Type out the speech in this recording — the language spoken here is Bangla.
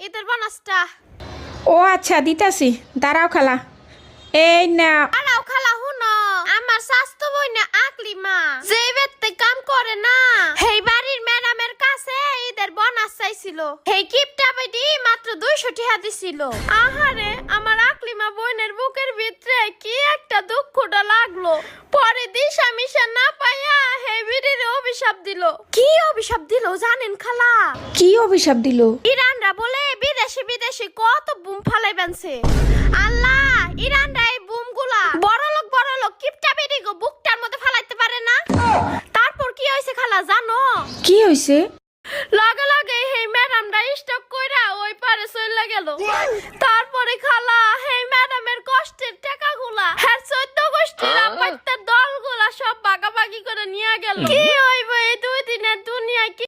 ঈদের বোনাসটা। ও আচ্ছা দিতাছি, দাঁড়াও খালা। এই না দাঁড়াও খালা, হুনো আমার স্বাস্থ্য বই না আকলিমা যে বেতে কাম করে না হেই বাড়ির ম্যাডামের কাছে ঈদের বোনাস চাইছিল। হেই কিপটা বেডি মাত্র 200 টাকা দিছিল। আহারে আমার আকলিমা বোনের বুকের ভিতরে কি একটা দুঃখটা লাগলো। পরে দিশা মিশা না পাইয়া হেই বিড়ির অভিশাপ দিল। কি অভিশাপ দিল জানেন খালা? কি অভিশাপ দিল? ইরানরা বলে বিদেশি বিদেশি কত বুম ফালাইবেনছে। আল্লাহ, ইরানরা এই বুমগুলা বড় লোক কিপটা বেডি গো বুকটার মধ্যে ফালাইতে পারে না। তারপর কি হইছে খালা জানো? কি হইছে? লগে লগে হেই ম্যাডামরা স্টক কইরা ওই পারে চইলা গেল। তারপরে খালা হেই ম্যাডামের কষ্টের টাকাগুলা হ্যাঁ 14 গোষ্ঠীর আপাতত দলগুলা সব ভাগাভাগি করে নিয়ে গেল। কি হইব এই 2 দিনের দুনিয়ায়?